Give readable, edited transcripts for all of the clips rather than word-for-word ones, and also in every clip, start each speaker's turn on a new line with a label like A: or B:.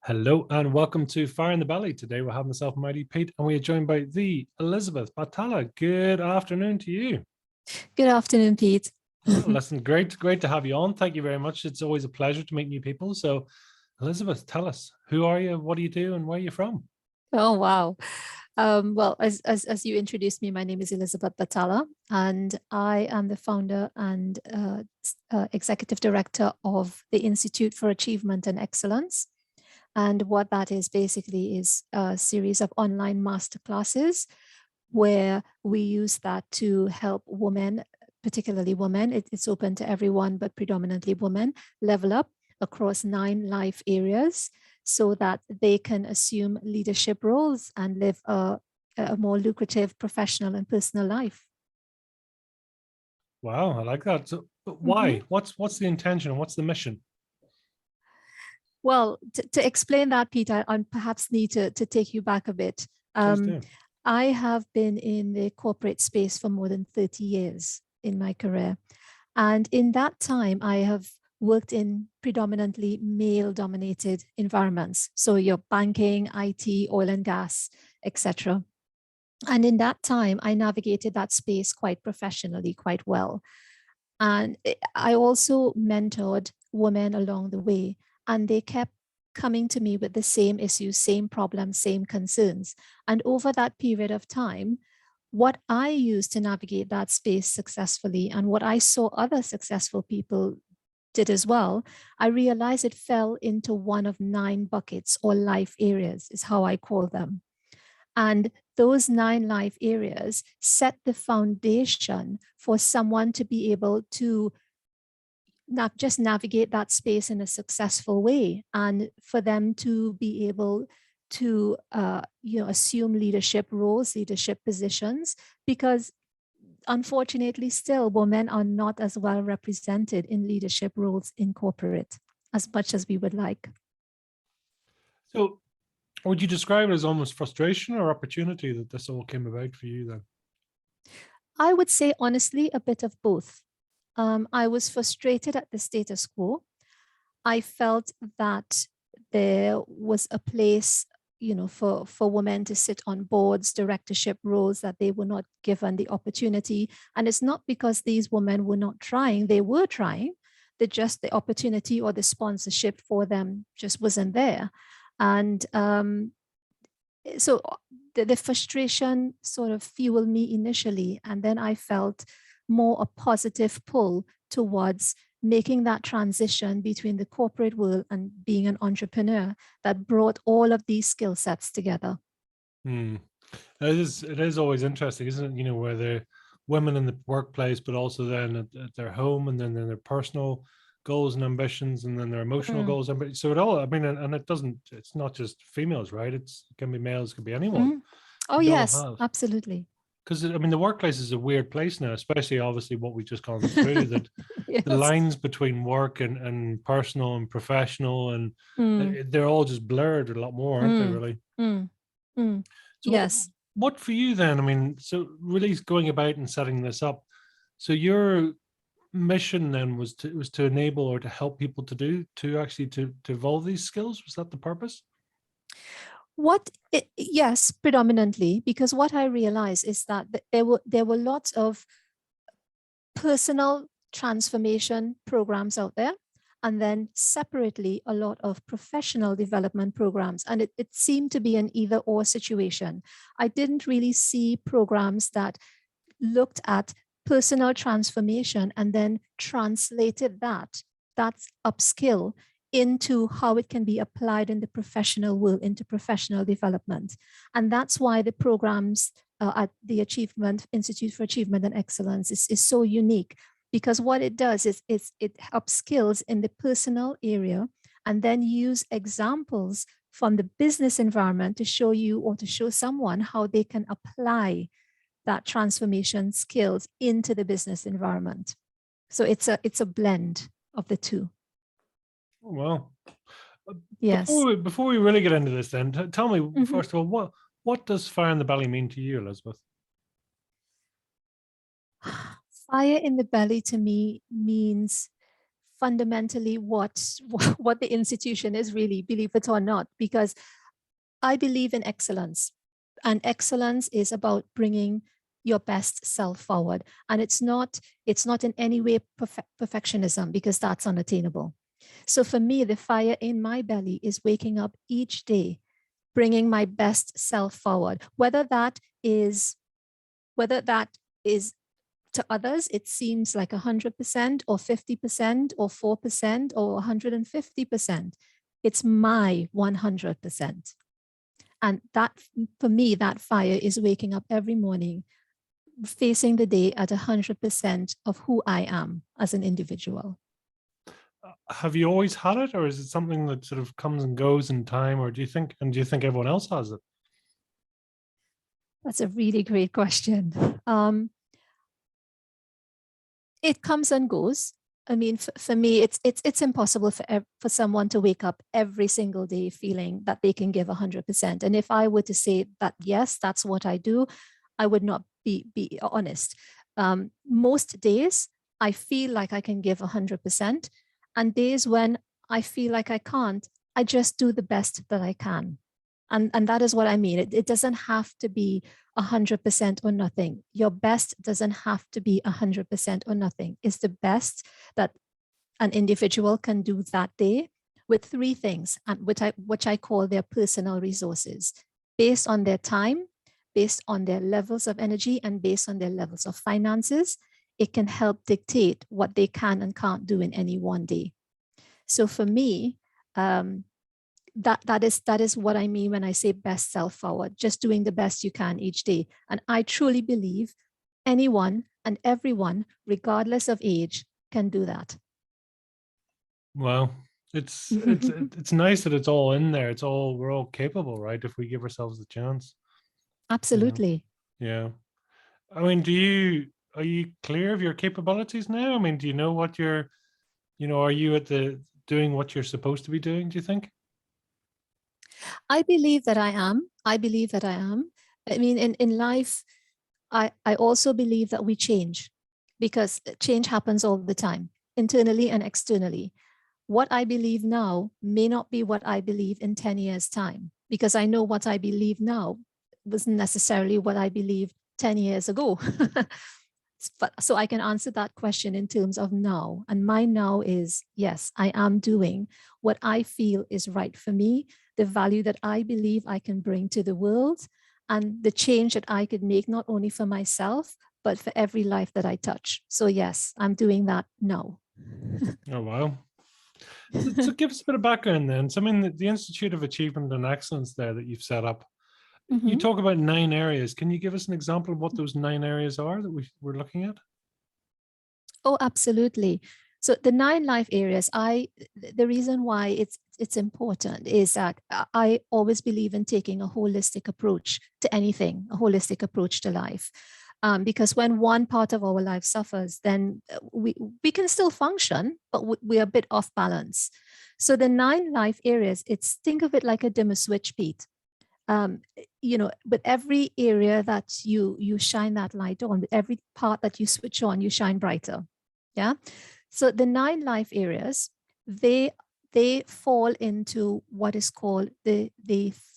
A: Hello and welcome to Fire in the Belly. Today we're having myself, Mighty Pete, and we are joined by the Elizabeth Batalla. Good afternoon to you.
B: Good afternoon, Pete.
A: Listen, great to have you on. Thank you very much. It's always a pleasure to meet new people. So, Elizabeth, tell us, who are you, what do you do, and where are you from?
B: Oh, wow. Well, as you introduced me, my name is Elizabeth Batalla, and I am the founder and executive director of the Institute for Achievement and Excellence. And what that is basically is a series of online masterclasses where we use that to help women, particularly women. It's open to everyone, but predominantly women, level up across 9 life areas so that they can assume leadership roles and live a more lucrative professional and personal life.
A: Wow, I like that. So, but why? What's the intention? What's the mission?
B: Well, to explain that, Peter, I perhaps need to take you back a bit.
A: Please do.
B: I have been in the corporate space for more than 30 years in my career. And in that time, I have worked in predominantly male-dominated environments. So your banking, IT, oil and gas, etc. And in that time, I navigated that space quite professionally, quite well. And I also mentored women along the way, and they kept coming to me with the same issues, same problems, same concerns. And over that period of time, what I used to navigate that space successfully and what I saw other successful people did as well, I realized it fell into one of 9 buckets or life areas, is how I call them. And those 9 life areas set the foundation for someone to be able to not just navigate that space in a successful way, and for them to be able to assume leadership roles, leadership positions, because unfortunately still women are not as well represented in leadership roles in corporate as much as we would like.
A: So, would you describe it as almost frustration or opportunity that this all came about for you then?
B: I would say honestly a bit of both. I was frustrated at the status quo. I felt that there was a place, for women to sit on boards, directorship roles, that they were not given the opportunity. And it's not because these women were not trying, they were trying. Just the opportunity or the sponsorship for them just wasn't there. And so the frustration sort of fueled me initially, and then I felt more a positive pull towards making that transition between the corporate world and being an entrepreneur that brought all of these skill sets together.
A: It is always interesting, isn't it? Where the women in the workplace, but also then at their home, and then their personal goals and ambitions, and then their emotional goals. So it all, I mean, and it's not just females, right? It can be males, it can be anyone.
B: Oh, yes, absolutely.
A: Because I mean, the workplace is a weird place now, especially obviously what we just gone through, that
B: Yes.
A: the lines between work and personal and professional, and they're all just blurred a lot more, aren't they, really? So
B: Yes.
A: what for you then? I mean, so really going about and setting this up. So your mission then was to enable or to help people to evolve these skills. Was that the purpose?
B: Yes, predominantly, because what I realized is that there were lots of personal transformation programs out there, and then separately a lot of professional development programs, and it seemed to be an either or situation. I didn't really see programs that looked at personal transformation and then translated that upskill into how it can be applied in the professional world, into professional development. And that's why the programs at the Institute for Achievement and Excellence is so unique, because what it does is it upskills in the personal area and then use examples from the business environment to show you or to show someone how they can apply that transformation skills into the business environment. So it's a blend of the two.
A: Oh, well,
B: yes.
A: Before we really get into this, then tell me first of all, what does Fire in the Belly mean to you, Elizabeth?
B: Fire in the belly to me means fundamentally what the institution is really, believe it or not, because I believe in excellence, and excellence is about bringing your best self forward. And it's not in any way perfectionism, because that's unattainable. So for me, the fire in my belly is waking up each day, bringing my best self forward, whether that is to others, it seems like 100% or 50% or 4% or 150%. It's my 100%. And that, for me, that fire is waking up every morning, facing the day at 100% of who I am as an individual.
A: Have you always had it, or is it something that sort of comes and goes in time, or do you think everyone else has it?
B: That's a really great question. It comes and goes. I mean, for me, it's impossible for someone to wake up every single day feeling that they can give 100%. And if I were to say that, yes, that's what I do, I would not be honest. Most days, I feel like I can give 100%. And days when I feel like I can't, I just do the best that I can. And that is what I mean. It doesn't have to be 100% or nothing. Your best doesn't have to be 100% or nothing. It's the best that an individual can do that day with three things, and which I call their personal resources, based on their time, based on their levels of energy, and based on their levels of finances. It can help dictate what they can and can't do in any one day. So for me, that is what I mean when I say best self forward, just doing the best you can each day. And I truly believe anyone and everyone, regardless of age, can do that.
A: Well, it's nice that it's all in there. We're all capable, right? If we give ourselves the chance.
B: Absolutely.
A: Yeah. I mean, are you clear of your capabilities now? I mean, do you know what are you doing what you're supposed to be doing, do you think?
B: I believe that I am. I mean, in life, I also believe that we change, because change happens all the time, internally and externally. What I believe now may not be what I believe in 10 years' time, because I know what I believe now wasn't necessarily what I believed 10 years ago. So I can answer that question in terms of now. And my now is, yes, I am doing what I feel is right for me, the value that I believe I can bring to the world, and the change that I could make, not only for myself, but for every life that I touch. So yes, I'm doing that now.
A: Oh, wow. So give us a bit of background then. So I mean, the Institute of Achievement and Excellence there that you've set up, you talk about 9 areas. Can you give us an example of what those 9 areas are that we're looking at?
B: Oh, absolutely. So the 9 life areas, the reason why it's important is that I always believe in taking a holistic approach to anything, a holistic approach to life. Because when one part of our life suffers, then we can still function, but we're a bit off balance. So the 9 life areas, think of it like a dimmer switch, Pete. With every area that you shine that light on, with every part that you switch on, you shine brighter. Yeah. So the 9 life areas, they fall into what is called the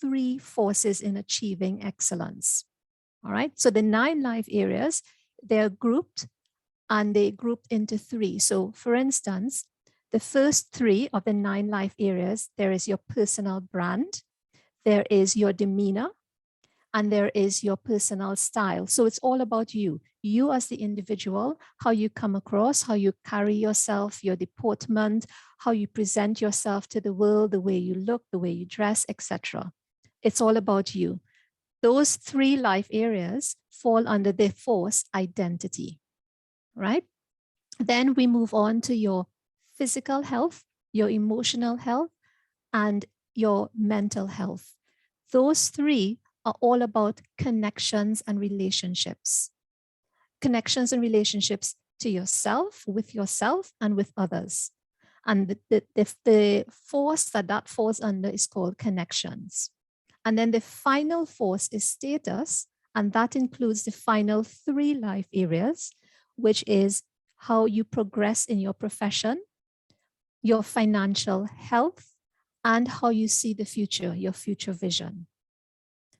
B: 3 forces in achieving excellence. All right. So the 9 life areas, they're grouped, and they grouped into 3. So for instance, the first 3 of the 9 life areas, there is your personal brand, there is your demeanor, and there is your personal style. So it's all about you as the individual, how you come across, how you carry yourself, your deportment, how you present yourself to the world, the way you look, the way you dress, etc. It's all about you. Those 3 life areas fall under the force identity, right? Then we move on to your physical health, your emotional health, and your mental health. Those 3 are all about connections and relationships. Connections and relationships to yourself, and with others. And the force that falls under is called connections. And then the final force is status, and that includes the final 3 life areas, which is how you progress in your profession, your financial health, and how you see the future, your future vision.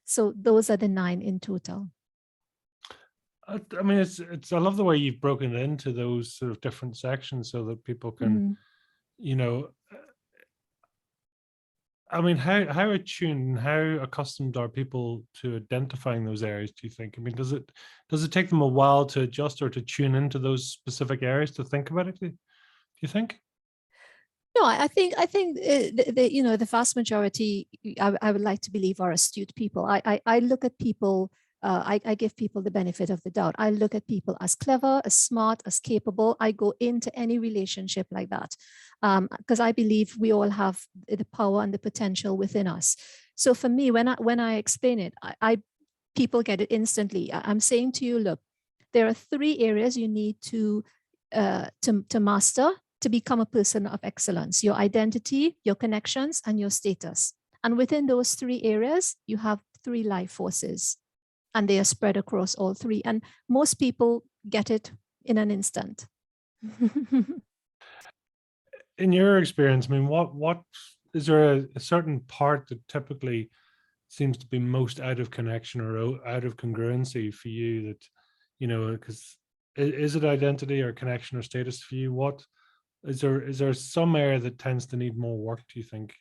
B: So those are the 9 in total.
A: I mean, I love the way you've broken it into those sort of different sections so that people can, you know, I mean, how attuned, how accustomed are people to identifying those areas, do you think? I mean, does it take them a while to adjust or to tune into those specific areas to think about it, do you think?
B: No, I think the vast majority, I would like to believe, are astute people. I look at people, I give people the benefit of the doubt. I look at people as clever, as smart, as capable. I go into any relationship like that because I believe we all have the power and the potential within us. So for me, when I explain it, people get it instantly. I'm saying to you, look, there are 3 areas you need to master to become a person of excellence: your identity, your connections, and your status. And within those 3 areas, you have 3 life forces, and they are spread across all 3. And most people get it in an instant.
A: In your experience, I mean, what is there a certain part that typically seems to be most out of connection or out of congruency for you that, you know, because is it identity or connection or status for you? What is there some area that tends to need more work, do you think?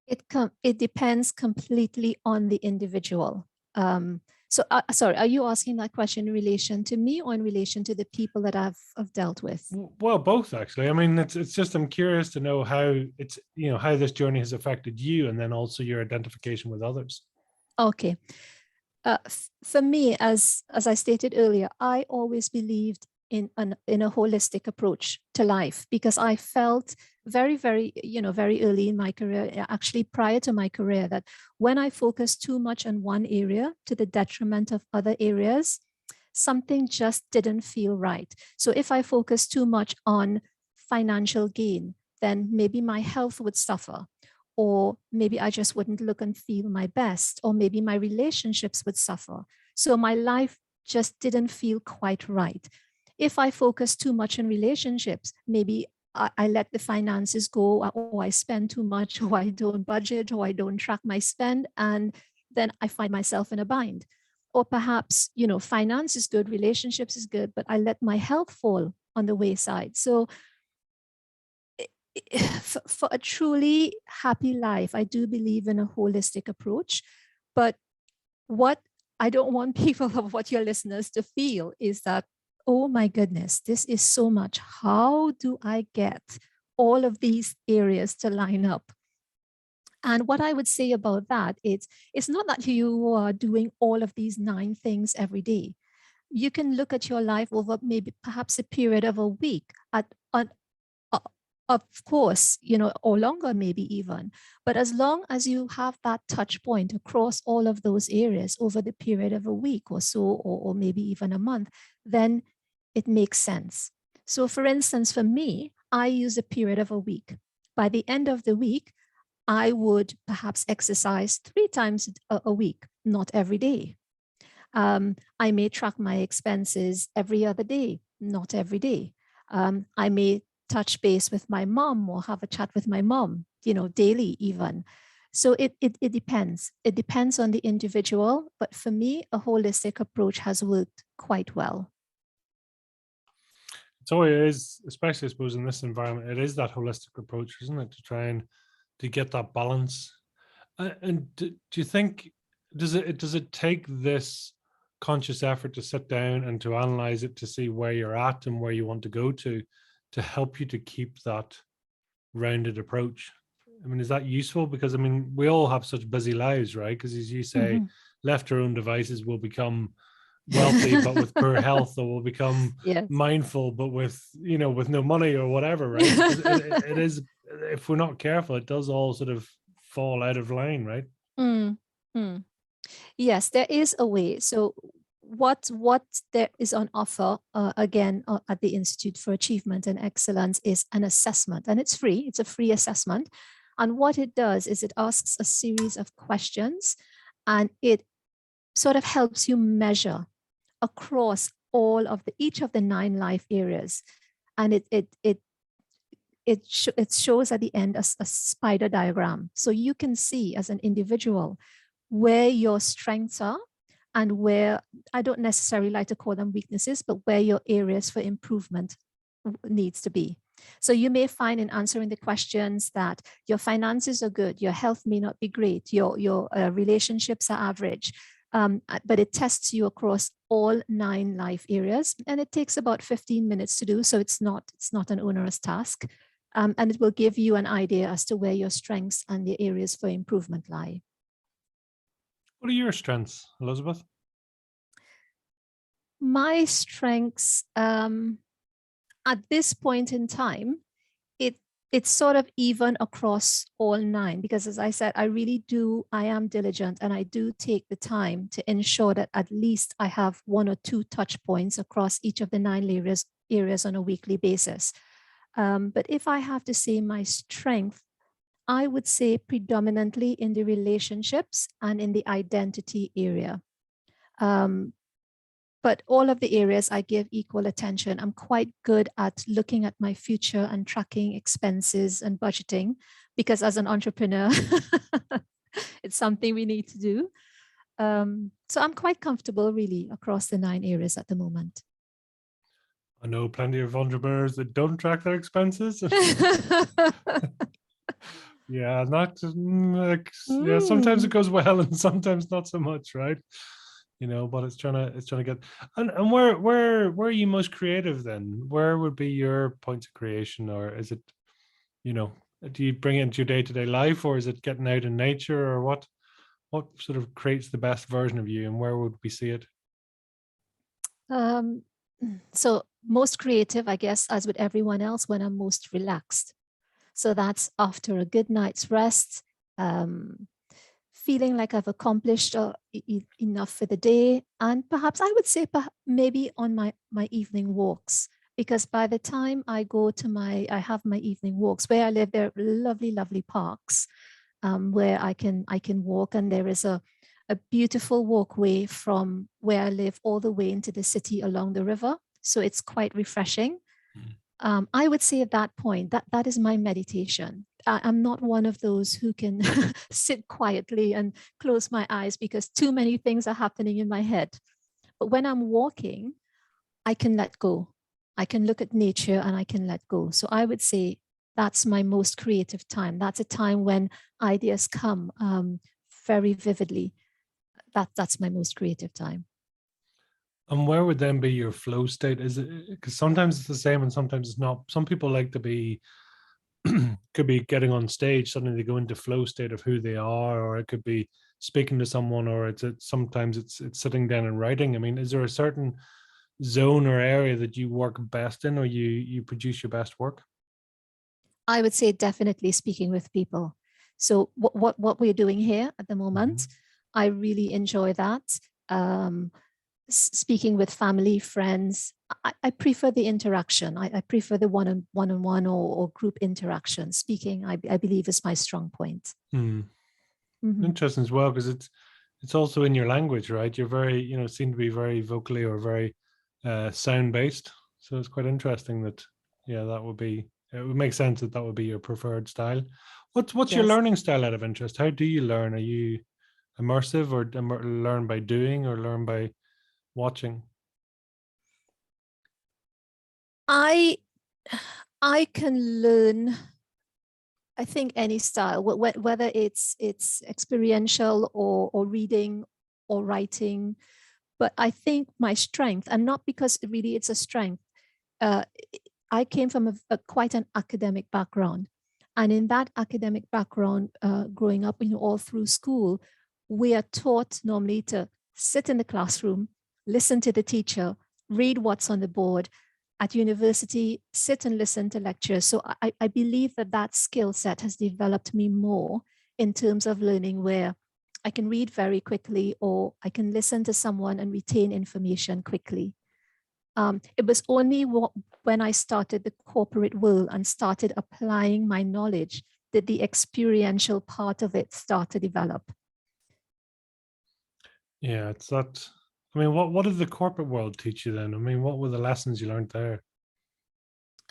B: It depends completely on the individual. Sorry, are you asking that question in relation to me or in relation to the people that I've dealt with?
A: Well, both actually. I mean, it's just I'm curious to know how it's, you know, how this journey has affected you and then also your identification with others.
B: Okay. For me, as I stated earlier, I always believed in a holistic approach to life because I felt very, very, very early in my career, actually prior to my career, that when I focused too much on one area to the detriment of other areas, something just didn't feel right. So if I focused too much on financial gain, then maybe my health would suffer, or maybe I just wouldn't look and feel my best, or maybe my relationships would suffer. So my life just didn't feel quite right. If I focus too much on relationships, maybe I let the finances go, or I spend too much, or I don't budget, or I don't track my spend, and then I find myself in a bind. Or perhaps, finance is good, relationships is good, but I let my health fall on the wayside. So for a truly happy life, I do believe in a holistic approach. But what I don't want people of what your listeners to feel is that, oh my goodness, this is so much. How do I get all of these areas to line up? And what I would say about that is, it's not that you are doing all of these 9 things every day. You can look at your life over maybe perhaps a period of a week of course, or longer, maybe even. But as long as you have that touch point across all of those areas over the period of a week or so, or maybe even a month, then it makes sense. So for instance, for me, I use a period of a week. By the end of the week, I would perhaps exercise 3 times a week, not every day. I may track my expenses every other day, not every day. I may touch base with my mom or have a chat with my mom, daily even. So it depends. It depends on the individual. But for me, a holistic approach has worked quite well.
A: So it is, especially I suppose in this environment, it is that holistic approach, isn't it, to try and to get that balance. And do you think, does it take this conscious effort to sit down and to analyze it to see where you're at and where you want to go to help you to keep that rounded approach? I mean, is that useful? Because I mean, we all have such busy lives, right? Because as you say, left to our own devices, we'll become wealthy but with poor health, or will become
B: Yes.
A: mindful but with with no money or whatever, right? It is, if we're not careful, it does all sort of fall out of line, right?
B: Yes, there is a way. So what there is on offer again at the Institute for Achievement and Excellence is an assessment, and it's free. It's a free assessment. And what it does is it asks a series of questions, and it sort of helps you measure across each of the 9 life areas. And it it shows at the end a spider diagram. So you can see as an individual where your strengths are and where, I don't necessarily like to call them weaknesses, but where your areas for improvement needs to be. So you may find in answering the questions that your finances are good, your health may not be great, your relationships are average, but it tests you across all 9 life areas, and it takes about 15 minutes to do. So it's not an onerous task, and it will give you an idea as to where your strengths and the areas for improvement lie.
A: What are your strengths, Elizabeth?
B: My strengths, at this point in time, it's sort of even across all 9, because as I said, I am diligent, and I do take the time to ensure that at least I have 1 or 2 touch points across each of the 9 areas on a weekly basis. But if I have to say my strength, I would say predominantly in the relationships and in the identity area. But all of the areas I give equal attention. I'm quite good at looking at my future and tracking expenses and budgeting, because as an entrepreneur, it's something we need to do. So I'm quite comfortable really across the 9 areas at the moment.
A: I know plenty of entrepreneurs that don't track their expenses. Yeah, yeah, sometimes it goes well and sometimes not so much, right? But it's trying to get, and where are you most creative then? Where would be your point of creation? Or is it, do you bring it into your day-to-day life, or is it getting out in nature, or what sort of creates the best version of you, and where would we see it?
B: So most creative, I guess, as with everyone else, when I'm most relaxed. So that's after a good night's rest, feeling like I've accomplished enough for the day. And perhaps I would say maybe on my evening walks, because by the time I have my evening walks where I live, there are lovely, lovely parks where I can walk. And there is a beautiful walkway from where I live all the way into the city along the river. So it's quite refreshing. I would say at that point, that is my meditation. I'm not one of those who can sit quietly and close my eyes because too many things are happening in my head. But when I'm walking, I can let go. I can look at nature and I can let go. So I would say that's my most creative time. That's a time when ideas come very vividly. That's my most creative time.
A: And where would then be your flow state? Is it, because sometimes it's the same and sometimes it's not. Some people like to be, could be getting on stage, suddenly they go into flow state of who they are, or it could be speaking to someone, or sometimes it's sitting down and writing. I mean, is there a certain zone or area that you work best in, or you produce your best work?
B: I would say definitely speaking with people. So what we're doing here at the moment, I really enjoy that. Speaking with family, friends, I prefer the interaction. I prefer the one-on-one or group interaction. Speaking, I believe, is my strong point.
A: Interesting as well, because it's also in your language, right? You're very, seem to be very vocally or very sound-based. So it's quite interesting that, yeah, it would make sense that would be your preferred style. What's your learning style out of interest? How do you learn? Are you immersive, or learn by doing, or learn by watching?
B: I can learn, I think, any style, whether it's experiential or reading or writing. But I think my strength, and not because really it's a strength, I came from quite an academic background. And in that academic background, growing up, all through school, we are taught normally to sit in the classroom, listen to the teacher, read what's on the board. At university, sit and listen to lectures. So I believe that skill set has developed me more in terms of learning, where I can read very quickly, or I can listen to someone and retain information quickly. It was only when I started the corporate world and started applying my knowledge that the experiential part of it start to develop.
A: Yeah, it's that. I mean, what did the corporate world teach you then? I mean, what were the lessons you learned there?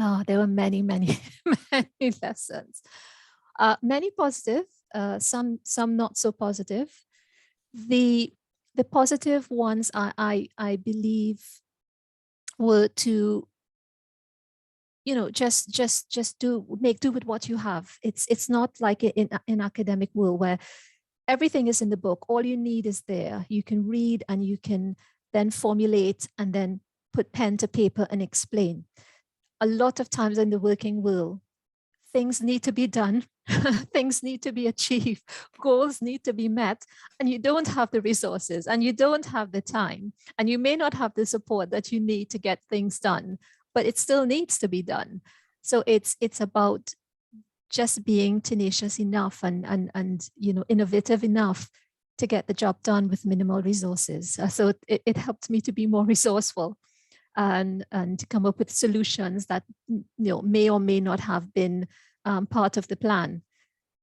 B: Oh, there were many, many, many lessons. Many positive, some not so positive. The positive ones I believe were to, you know, just make do with what you have. It's not like in academic world where everything is in the book. All you need is there. You can read and you can then formulate and then put pen to paper and explain. A lot of times in the working world, things need to be done, things need to be achieved, goals need to be met, and you don't have the resources and you don't have the time, and you may not have the support that you need to get things done, but it still needs to be done. So it's about just being tenacious enough and you know, innovative enough to get the job done with minimal resources. So it helped me to be more resourceful and to come up with solutions that, you know, may or may not have been part of the plan,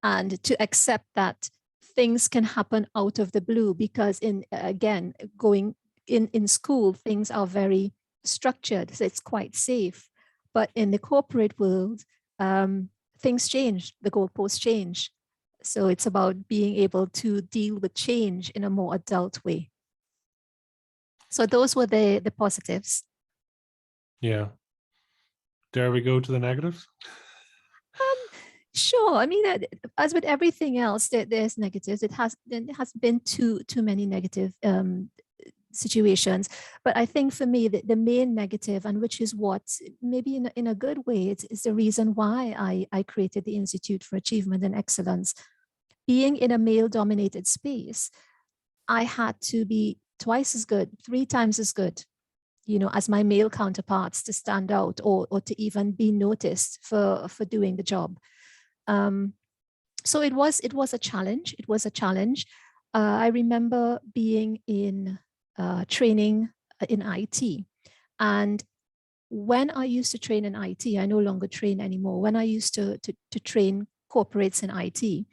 B: and to accept that things can happen out of the blue, because again, going in school, things are very structured, so it's quite safe. But in the corporate world, things change, the goalposts change. So it's about being able to deal with change in a more adult way. So those were the positives.
A: Yeah. Dare we go to the negatives?
B: Sure. I mean, as with everything else, there's negatives. There has been too many negative situations. But I think for me, the main negative, and which is what maybe in a good way, it's the reason why I created the Institute for Achievement and Excellence. Being in a male-dominated space, I had to be twice as good, 3 times as good, you know, as my male counterparts, to stand out or to even be noticed for doing the job. So it was a challenge. It was a challenge. I remember being in training in IT, and when I used to train in IT, I no longer train anymore. When I used to train corporates in IT,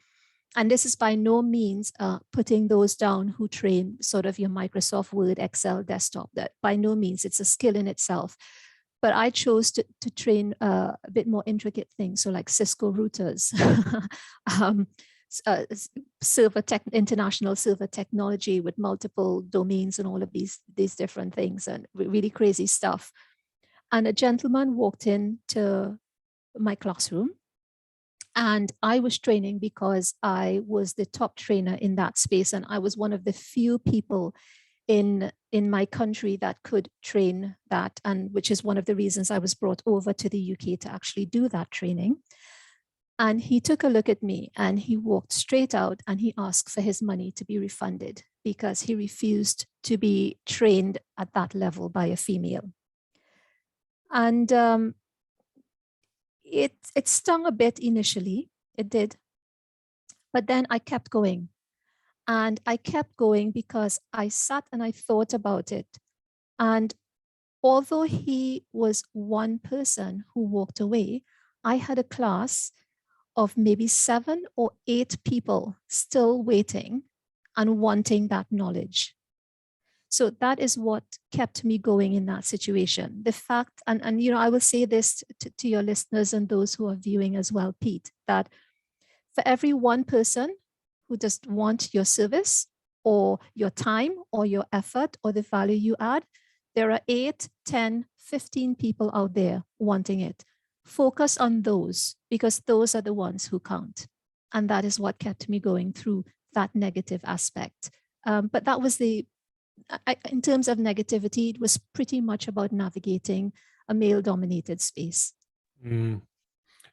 B: and this is by no means putting those down who train sort of your Microsoft Word, Excel, desktop. That by no means, it's a skill in itself. But I chose to train a bit more intricate things, so like Cisco routers, international server technology with multiple domains and all of these different things, and really crazy stuff. And a gentleman walked into my classroom, and I was training because I was the top trainer in that space, and I was one of the few people in my country that could train that, and which is one of the reasons I was brought over to the UK to actually do that training. And he took a look at me and he walked straight out and he asked for his money to be refunded because he refused to be trained at that level by a female. And it stung a bit initially, it did. But then I kept going. And I kept going because I sat and I thought about it. And although he was one person who walked away, I had a class of maybe 7 or 8 people still waiting and wanting that knowledge. So that is what kept me going in that situation. The fact, and you know, I will say this to your listeners and those who are viewing as well, Pete, that for every one person who just want your service or your time or your effort or the value you add, there are 8, 10, 15 people out there wanting it. Focus on those because those are the ones who count. And that is what kept me going through that negative aspect. But that was in terms of negativity, it was pretty much about navigating a male-dominated space.
A: Isn't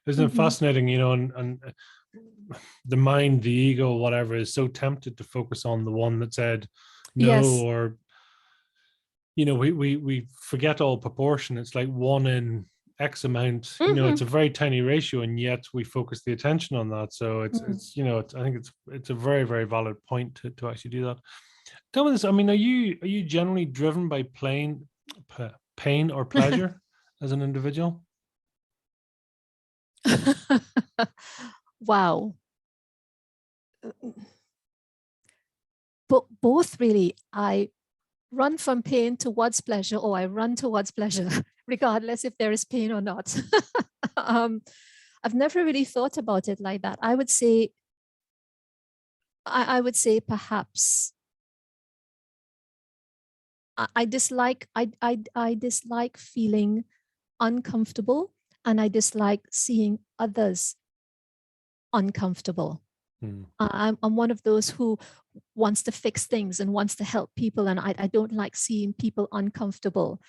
A: it fascinating, you know, and the mind, the ego, whatever, is so tempted to focus on the one that said no, yes. Or, you know, we forget all proportion. It's like 1 in X amount, you know, it's a very tiny ratio, and yet we focus the attention on that. So it's you know, I think it's a very, very valid point to actually do that. Tell me this, I mean, are you generally driven by pain or pleasure as an individual?
B: Wow. But both really. run from pain towards pleasure, or I run towards pleasure, regardless if there is pain or not. I've never really thought about it like that. I would say, I would say perhaps I dislike I dislike feeling uncomfortable, and I dislike seeing others uncomfortable. I'm one of those who wants to fix things and wants to help people, and I don't like seeing people uncomfortable.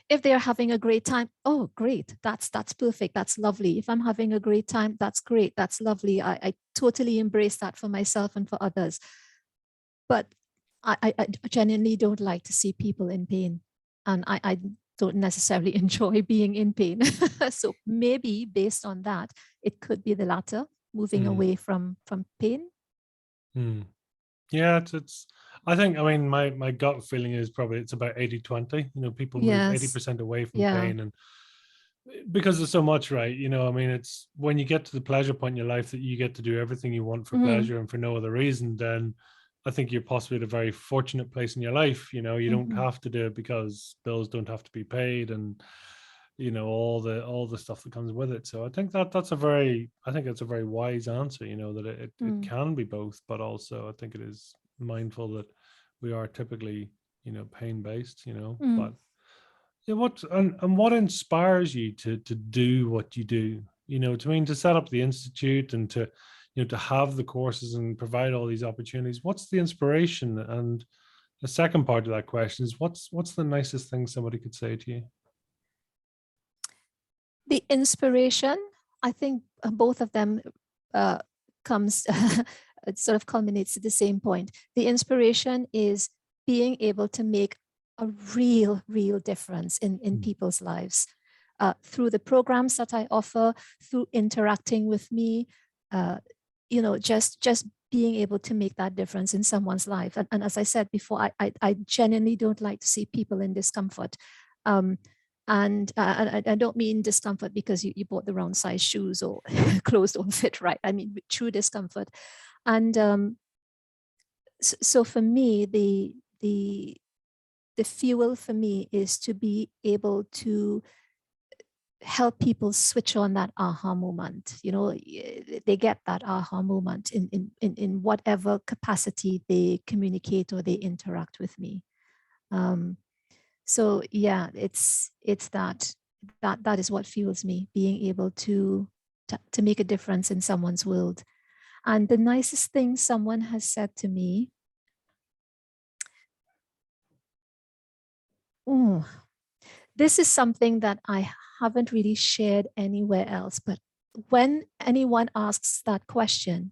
B: If they're having a great time, oh great, that's perfect, that's lovely. If I'm having a great time, that's great, that's lovely. I totally embrace that for myself and for others. But I genuinely don't like to see people in pain, and I don't necessarily enjoy being in pain. So maybe based on that, it could be the latter, moving away from pain.
A: Yeah, it's I think, I mean, my gut feeling is probably it's about 80-20. People move
B: Yes.
A: 80% away from
B: Yeah.
A: pain, and because there's so much, right? I mean, it's when you get to the pleasure point in your life that you get to do everything you want for pleasure and for no other reason, then I think you're possibly at a very fortunate place in your life. You don't have to do it because bills don't have to be paid, and all the stuff that comes with it. So I think that's a very wise answer, that it can be both, but also I think it is mindful that we are typically pain based, but yeah, what inspires you to do what you do? To set up the institute and to to have the courses and provide all these opportunities. What's the inspiration? And the second part of that question is what's the nicest thing somebody could say to you?
B: The inspiration, I think both of them comes, it sort of culminates to the same point. The inspiration is being able to make a real difference in people's lives through the programs that I offer, through interacting with me, just being able to make that difference in someone's life. And as I said before, I genuinely don't like to see people in discomfort. And I don't mean discomfort because you bought the wrong size shoes or clothes don't fit right. I mean true discomfort. And so for me, the fuel for me is to be able to help people switch on that aha moment. They get that aha moment in whatever capacity they communicate or they interact with me. So yeah, it's that is what fuels me, being able to make a difference in someone's world. And the nicest thing someone has said to me, this is something that I haven't really shared anywhere else, but when anyone asks that question,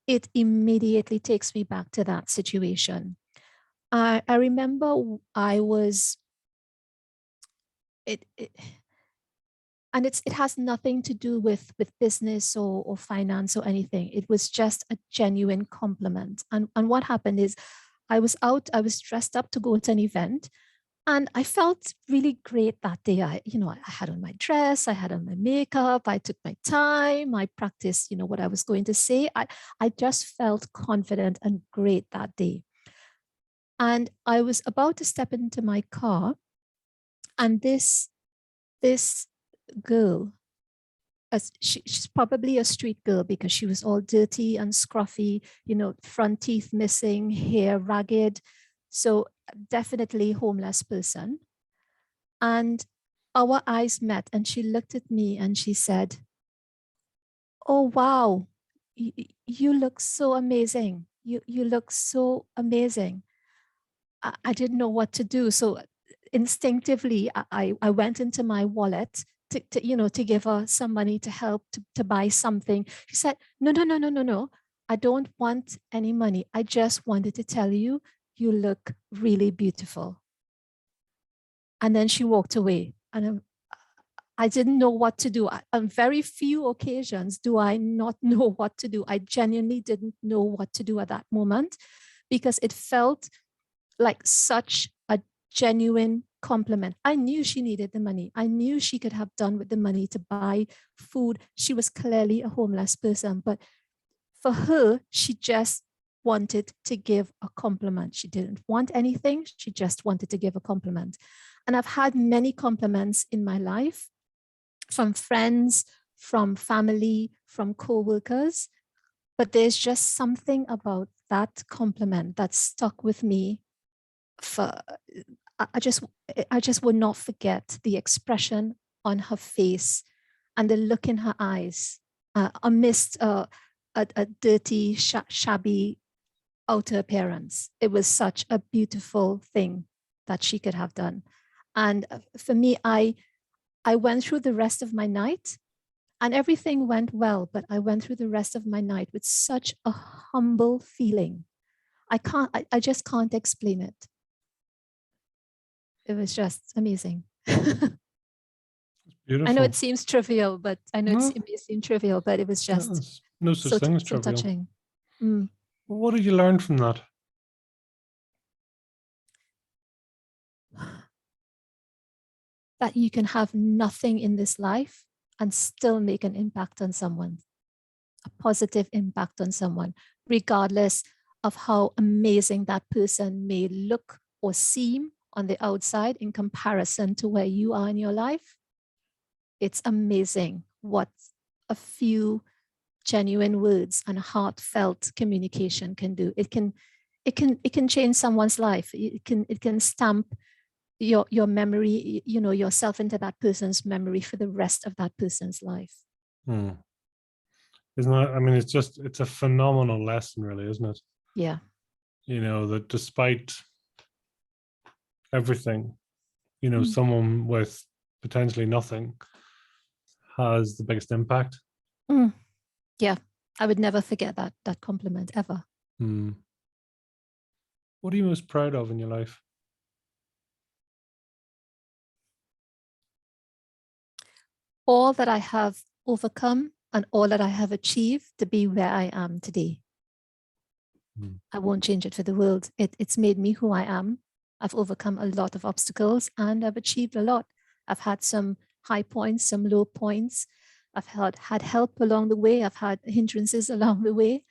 B: it immediately takes me back to that situation. I remember I was and it has nothing to do with business or finance or anything. It was just a genuine compliment. And what happened is I was dressed up to go to an event, and I felt really great that day. I had on my dress, I had on my makeup, I took my time, I practiced, what I was going to say. I just felt confident and great that day. And I was about to step into my car, and this girl, she's probably a street girl because she was all dirty and scruffy, front teeth missing, hair ragged. So definitely homeless person. And our eyes met, and she looked at me and she said, "Oh, wow, you look so amazing. You look so amazing." I didn't know what to do. So instinctively, I went into my wallet to give her some money to help to buy something. She said, no. I don't want any money. I just wanted to tell you, you look really beautiful. And then she walked away. And I didn't know what to do. On very few occasions do I not know what to do. I genuinely didn't know what to do at that moment because it felt like such a genuine compliment. I knew she needed the money. I knew she could have done with the money to buy food. She was clearly a homeless person, but for her, she just wanted to give a compliment. She didn't want anything. She just wanted to give a compliment. And I've had many compliments in my life from friends, from family, from co-workers. But there's just something about that compliment that stuck with me for I just would not forget the expression on her face and the look in her eyes amidst a dirty, shabby outer appearance. It was such a beautiful thing that she could have done. And for me, I went through the rest of my night and everything went well, but I went through the rest of my night with such a humble feeling. I just can't explain it. It was just amazing.
A: Beautiful.
B: I know it seems trivial, but it
A: No,
B: may seem trivial, but it was just
A: there's no such thing as
B: so
A: trivial.
B: touching.
A: Well, what did you learn from that?
B: That you can have nothing in this life and still make an impact on someone, a positive impact on someone, regardless of how amazing that person may look or seem on the outside in comparison to where you are in your life. It's amazing what a few genuine words and heartfelt communication can do. It can change someone's life. It can stamp your memory, yourself into that person's memory for the rest of that person's life.
A: Isn't that, I mean, it's a phenomenal lesson, really, isn't it?
B: Yeah.
A: That despite everything, someone with potentially nothing has the biggest impact.
B: Yeah, I would never forget that compliment ever.
A: What are you most proud of in your life?
B: All that I have overcome and all that I have achieved to be where I am today. I won't change it for the world. It's made me who I am. I've overcome a lot of obstacles and I've achieved a lot. I've had some high points, some low points. I've had help along the way. I've had hindrances along the way.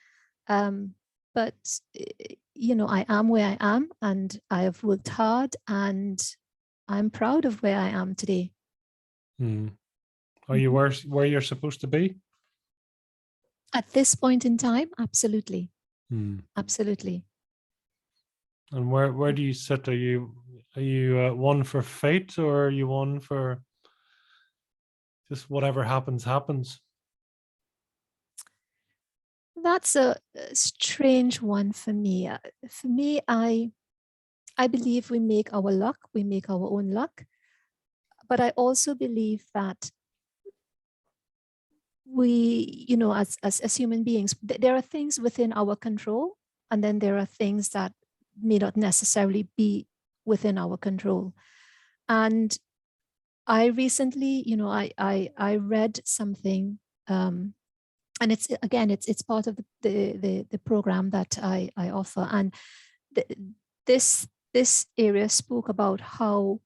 B: But, I am where I am and I have worked hard and I'm proud of where I am today.
A: Are you where you're supposed to be?
B: At this point in time, absolutely. Absolutely.
A: And where do you sit? Are you one for fate, or are you one for just whatever happens, happens?
B: That's a strange one for me. For me, I believe we make our luck, we make our own luck. But I also believe that we, as human beings, there are things within our control, and then there are things that may not necessarily be within our control. And I recently, I read something, and it's part of the program that I offer, and this area spoke about how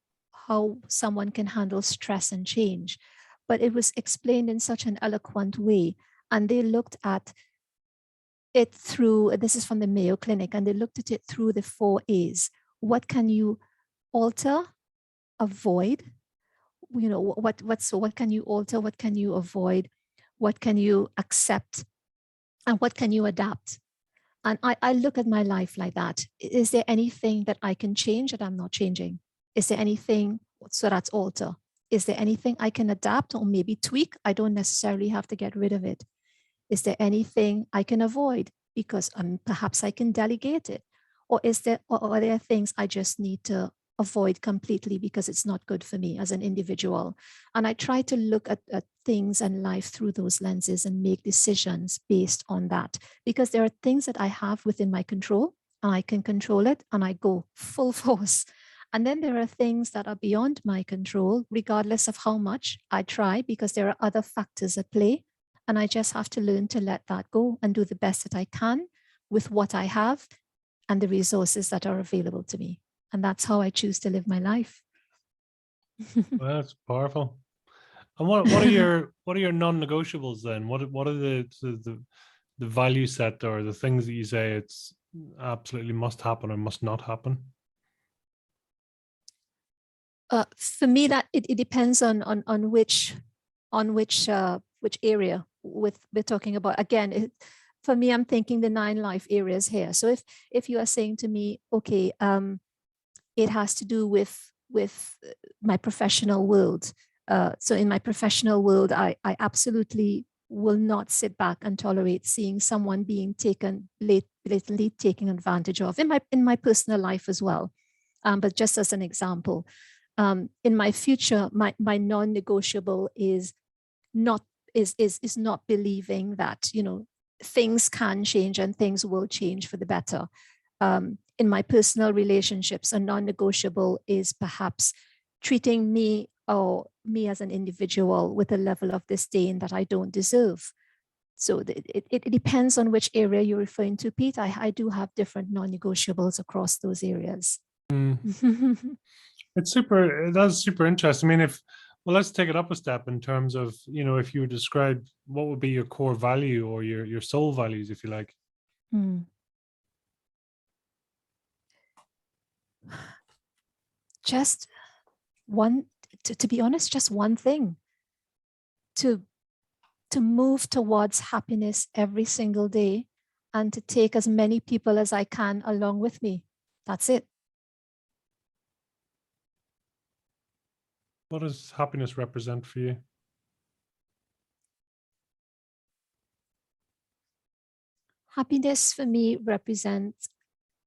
B: someone can handle stress and change, but it was explained in such an eloquent way, and they looked at it through, this is from the Mayo Clinic, and they looked at it through the 4 A's. What can you alter, avoid? What can you alter? What can you avoid? What can you accept? And what can you adapt? And I look at my life like that. Is there anything that I can change that I'm not changing? Is there anything, so that's alter? Is there anything I can adapt or maybe tweak? I don't necessarily have to get rid of it. Is there anything I can avoid because perhaps I can delegate it? Or are there things I just need to avoid completely because it's not good for me as an individual? And I try to look at things and life through those lenses and make decisions based on that, because there are things that I have within my control and I can control it and I go full force. And then there are things that are beyond my control, regardless of how much I try, because there are other factors at play. And I just have to learn to let that go and do the best that I can with what I have and the resources that are available to me. And that's how I choose to live my life.
A: Well, that's powerful. And what are your non-negotiables then? What are the the value set or the things that you say it's absolutely must happen or must not happen?
B: For me, that it depends on which area we're talking about. Again, for me, I'm thinking the 9 life areas here. So if you are saying to me, okay, it has to do with my professional world. So in my professional world, I absolutely will not sit back and tolerate seeing someone being blatantly taken advantage of in my personal life as well. But just as an example, in my future, my non-negotiable is not believing that, you know, things can change and things will change for the better. In my personal relationships, a non-negotiable is perhaps treating me as an individual with a level of disdain that I don't deserve. So it depends on which area you're referring to, Pete. I do have different non-negotiables across those areas.
A: That's super interesting. I mean, let's take it up a step in terms of, you know, if you would describe what would be your core value or your soul values, if you like.
B: Just one, to be honest, just one thing, to move towards happiness every single day and to take as many people as I can along with me. That's it.
A: What does happiness represent for you?
B: Happiness for me represents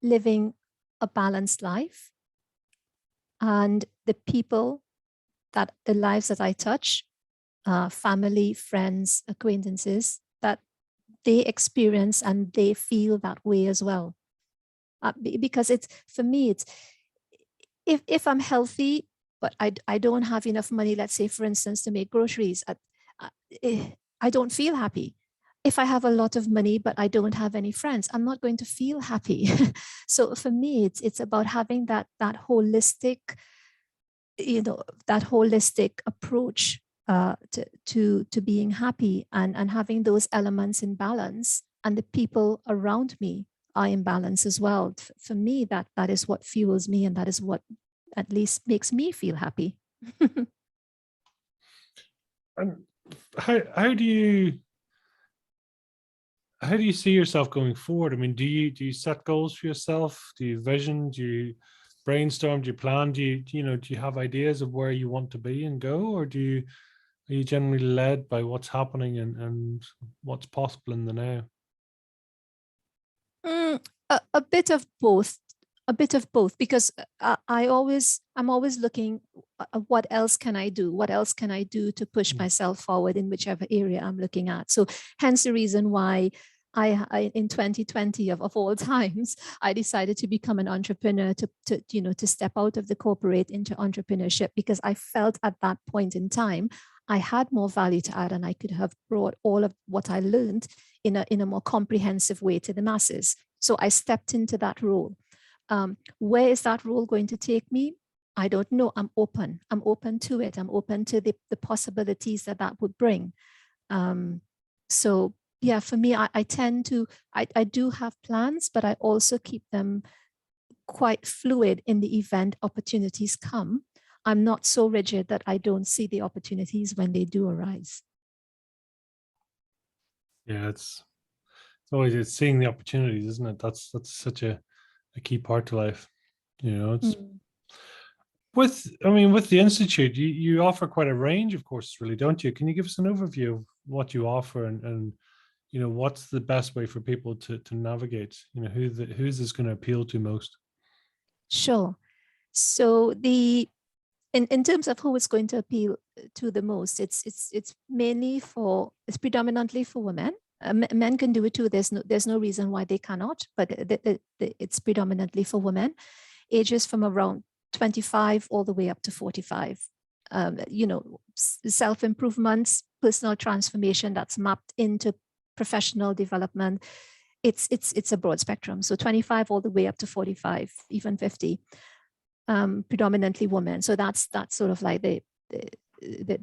B: living a balanced life, and the lives that I touch, family, friends, acquaintances, that they experience and they feel that way as well. Because for me, it's if I'm healthy, but I don't have enough money, let's say, for instance, to make groceries, I don't feel happy. If I have a lot of money, but I don't have any friends, I'm not going to feel happy. So for me, it's about having that holistic, you know, that holistic approach to being happy and having those elements in balance, and the people around me are in balance as well. For me, that is what fuels me, and that is what at least makes me feel happy.
A: And how do you see yourself going forward? I mean, do you set goals for yourself? Do you vision? Do you brainstorm? Do you plan? Do you have ideas of where you want to be and go, or are you generally led by what's happening and what's possible in the now?
B: A bit of both. A bit of both, because I'm always looking at what else can I do? What else can I do to push myself forward in whichever area I'm looking at? So hence the reason why I in 2020 of all times, I decided to become an entrepreneur, to step out of the corporate into entrepreneurship, because I felt at that point in time I had more value to add, and I could have brought all of what I learned in a more comprehensive way to the masses. So I stepped into that role. Where is that role going to take me? I don't know. I'm open to it. I'm open to the possibilities that would bring. So yeah, for me, I tend to, I do have plans, but I also keep them quite fluid in the event opportunities come. I'm not so rigid that I don't see the opportunities when they do arise.
A: Yeah, it's seeing the opportunities, isn't it? That's such a key part to life. You know, it's with the Institute, you offer quite a range of courses, really, don't you? Can you give us an overview of what you offer and you know, what's the best way for people to navigate? You know, who's this going to appeal to most?
B: Sure. So in terms of who it's going to appeal to the most, it's predominantly for women. Men can do it too. There's no reason why they cannot, but it's predominantly for women, ages from around 25 all the way up to 45. You know, self-improvements, personal transformation that's mapped into professional development. It's a broad spectrum. So 25 all the way up to 45, even 50. Predominantly women. So that's sort of like the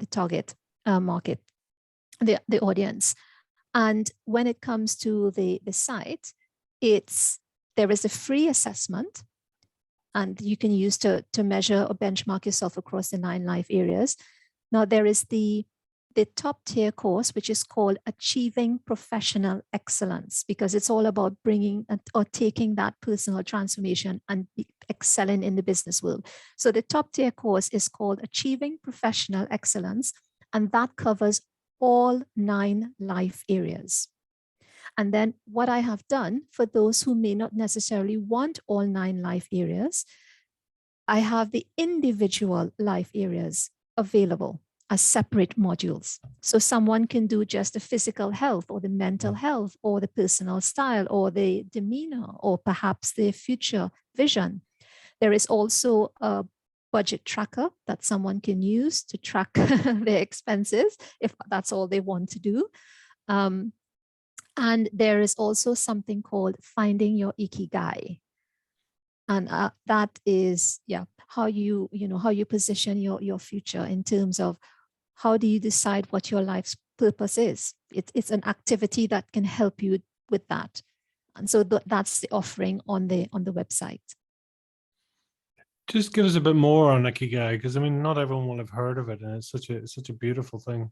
B: target market, the audience. And when it comes to the site, there is a free assessment, and you can use to measure or benchmark yourself across the 9 life areas. Now there is the top tier course, which is called Achieving Professional Excellence, because it's all about bringing or taking that personal transformation and excelling in the business world. So the top tier course is called Achieving Professional Excellence, and that covers all 9 life areas. And then what I have done for those who may not necessarily want all 9 life areas, I have the individual life areas available as separate modules. So someone can do just the physical health or the mental health or the personal style or the demeanor or perhaps the future vision. There is also a budget tracker that someone can use to track their expenses if that's all they want to do. And there is also something called Finding Your Ikigai. And that is, how you position your future in terms of how do you decide what your life's purpose is. It's an activity that can help you with that. And so that's the offering on the website.
A: Just give us a bit more on Ikigai, because I mean, not everyone will have heard of it, and it's such a beautiful thing.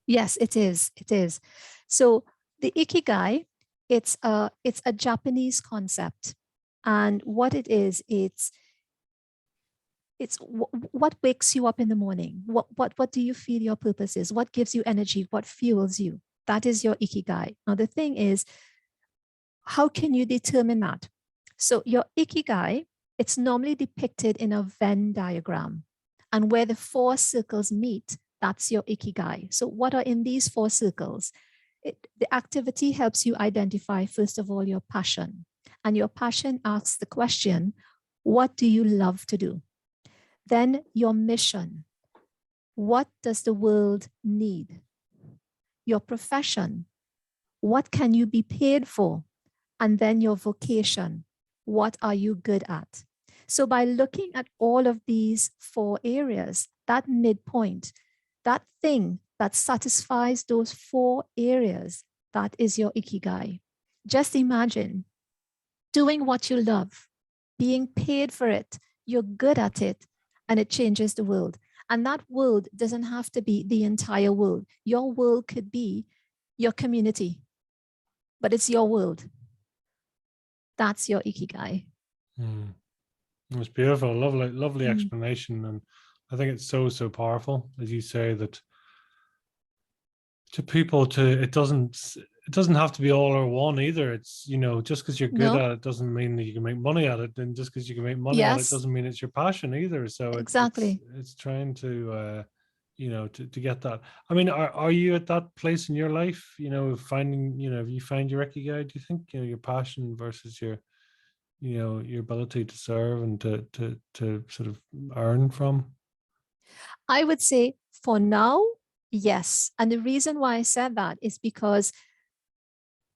B: Yes, it is. It is. So the Ikigai, it's a Japanese concept, and what it is, it's what wakes you up in the morning. What do you feel your purpose is? What gives you energy? What fuels you? That is your Ikigai. Now the thing is, how can you determine that? So your Ikigai, it's normally depicted in a Venn diagram, and where the 4 circles meet, that's your Ikigai. So what are in these 4 circles? The activity helps you identify, first of all, your passion. And your passion asks the question, what do you love to do? Then your mission. What does the world need? Your profession. What can you be paid for? And then your vocation. What are you good at? So by looking at all of these 4 areas, that midpoint, that thing that satisfies those 4 areas, that is your Ikigai. Just imagine doing what you love, being paid for it, you're good at it, and it changes the world. And that world doesn't have to be the entire world. Your world could be your community, but it's your world. That's your Ikigai.
A: It's beautiful, lovely explanation. And I think it's so powerful, as you say, that to people, it doesn't have to be all or one either. It's, just because you're good at it doesn't mean that you can make money at it, and just because you can make money at it doesn't mean it's your passion either. So
B: exactly,
A: it's trying to to get that. I mean, are you at that place in your life, finding, if you find your Ikigai, do you think, your passion versus your ability to serve and to sort of earn from?
B: I would say for now, yes. And the reason why I said that is because